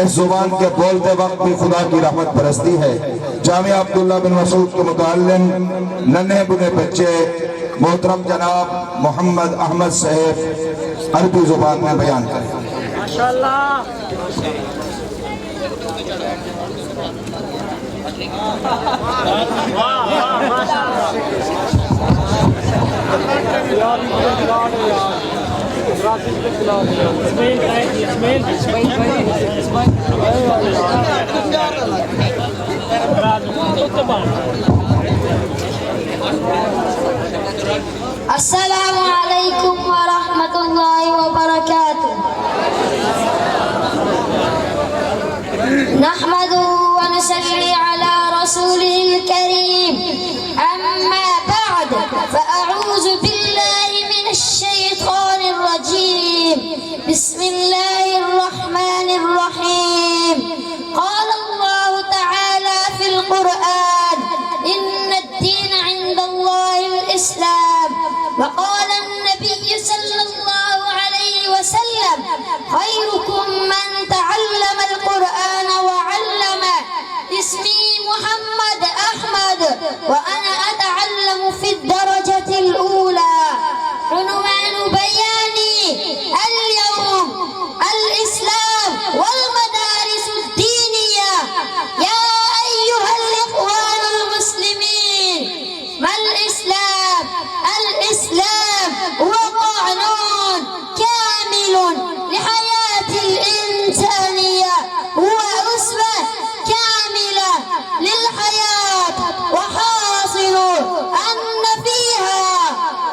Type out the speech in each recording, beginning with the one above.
इस जुबान के बोलते वक्त भी खुदा की रहमत बरसती है। जामिया अब्दुल्ला बिन मसूद के मुताल्लिम नन्हे बुने बच्चे मोहतरम जनाब मोहम्मद अहमद साहब अरबी जुबान में बयान करें। माशाअल्लाह। अस्सलामु अलैकुम व रहमतुल्लाहि व बरकातुहू। नहमदुहू व नसल्ली अला रसूलिहिल करीम। अम्मा बअद फअऊज़ु बिल्लाहि मिनश शैतानिर रजीम। बिस्मिल्लाहिर रहमानिर रहीम। क़ाल अल्लाहु तआला फ़िल क़ुरआन इन्नद-दीन इंदल्लाहिल इस्लाम। वक़ाल अन्नबिय्यु सल्लल्लाहु अलैहि वसल्लम खैरुकुम मन तअल्लमल क़ुरआन व अल्लमह। इस्मी मुहम्मद अहमद व अना अतअल्लमु फ़िद-दरजतिल ऊला। उन्वानु बयानी अल-यौम अल-इस्लाम वल मदारिसुद्दीनिया। या अय्युहल इख़्वानुल मुस्लिमीन, मल इस्लाम? الإسلام هو قانون كامل لحياة الإنسانية، هو أسوة كاملة للحياة، وحاصل أن فيها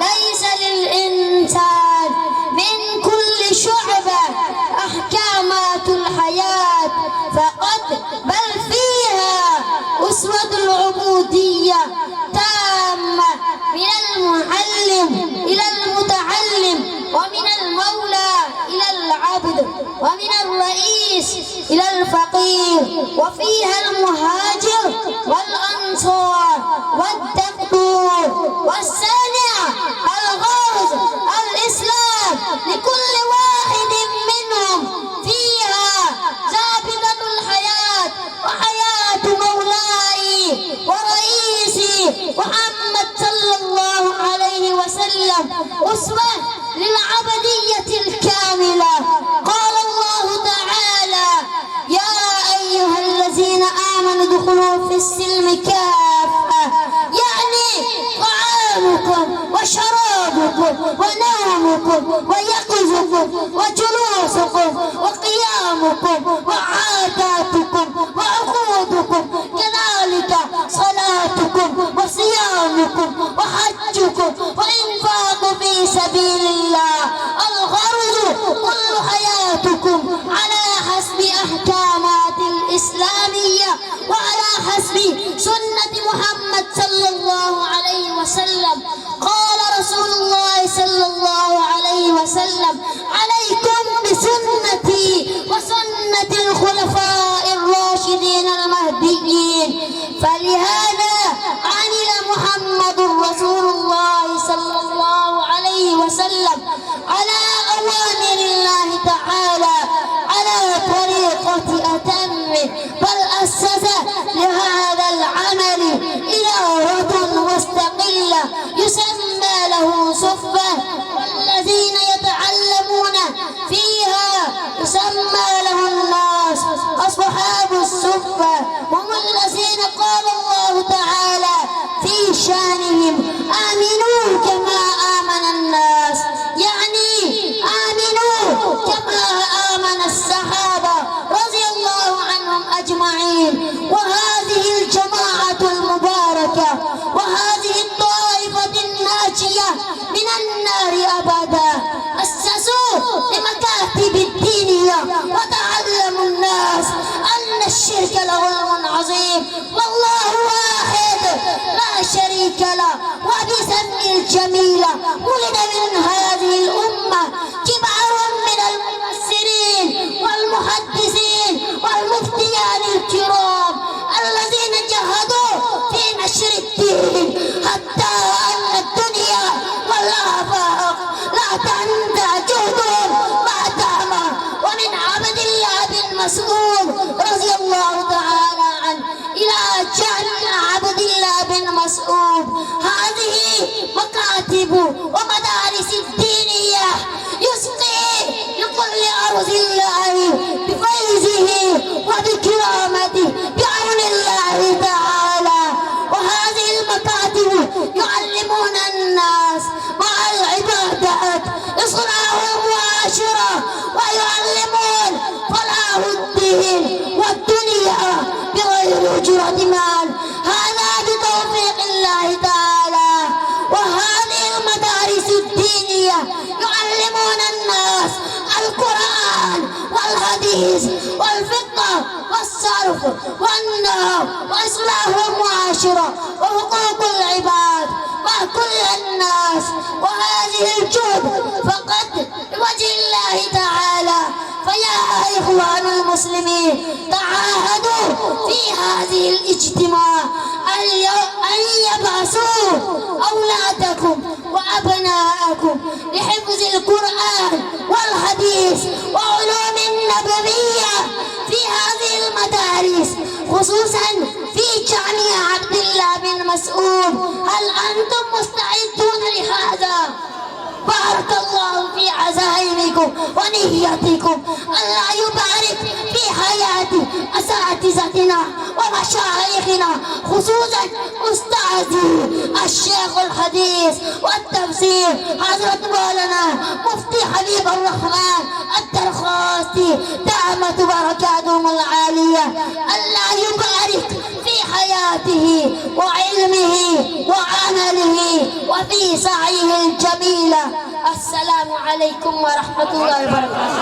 ليس للإنسان من كل شعبة أحكامات الحياة فقط، بل فيها أسوة العبودية تامة من المعلم إلى المتعلم، ومن المولى إلى العبد، ومن الرئيس إلى الفقير، وفيها المهاجر والأنصار والدكتور والصانع الغرز. الإسلام لكل واحد منهم فيها ضابطة الحياة وحياة مولاي ورئيسي محمد صلى الله عليه وسلم أسوة للعبدية الكاملة. قال الله تعالى: يا أيها الذين آمنوا ادخلوا في السلم كافة، يعني طعامكم وشرابكم ونومكم ويقظكم وجلوسكم وقيامكم وعاداتكم وعقودكم، كذلك صلاتكم وصيامكم وحجكم وإنفاق في سبيل الله. الغرض كل حياتكم على حسب أحكامات الإسلامية وعلى حسب سنة محمد صلى الله عليه وسلم. قال رسول الله صلى الله عليه وسلم: عليكم بسنتي وسنة الخلفاء الراشدين المهديين. فلهذا عمل محمد رسول الله صلى الله عليه وسلم على أوامر الله تعالى على طريقة أتمه، بل أسس لهذا العمل إدارة مستقلة يسمى له صفة، والذين يتعلمون فيها يسمى له الناس أصحاب الصفة، هم الذين قال الله تعالى في شانهم: آمنوا كما آمن الناس، يعني آمنوا كما آمن الصحابة رضي الله عنهم أجمعين. وهذه الجماعة المباركة وهذه الطائفة الناجية من النار أبدا أسسوا لمكاتب الدينية وتعلموا الناس أن الشرك لظلم عظيم، والله واحد لا شريك له، وبسمه الجميلة ولد من هذه الأمة كبار من المفسرين والمحدثين والمفتيان الكرام الذين جهدوا في نشر الدين حتى أن الدنيا والآفاق لا تنتهي جهدهم ما دام. ومن عبد الله بن مسعود مسعود رضي الله تعالى عنه إلى شأن عبد الله بن مسعود: هذه مكاتب ومدارس الدينية يسقي لكل أرض الله بفيضه وبكرامته بعون الله تعالى. وهذه المكاتب يعلمون الناس مع العبادات إصلاح المعاشرة، ويعلمون فلاح الدين والدنيا بغير أجرة مال، هذا بتوفيق الله تعالى. وهذه المدارس الدينية يعلمون الناس القرآن والحديث والفقه والصرف والنحو وإصلاح المعاشرة وحقوق العباد مع كل الناس. وهذه الجهد فقط لوجه الله تعالى. فيا إخوان المسلمين، تعاهدوا في هذه الاجتماع أن يبعثوا أولادكم وأبناءكم لحفظ القرآن والحديث وعلوم النبوية في هذه المدارس، خصوصا في جامع عبد الله بن مسعود. هل أنتم مستعدون لهذا؟ بارك الله في عزائمكم ونيتكم. الله يبارك في حياة أساتذتنا ومشايخنا، خصوصا أستاذي الشيخ الحديث والتفسير حضرة مولانا مفتي حبيب الرحمن الدرخاستي دامت بركاتهم العالية. الله يبارك في حياته وعلمه وعمله وفي سعيه الجميل. السلام عليكم ورحمة الله وبركاته.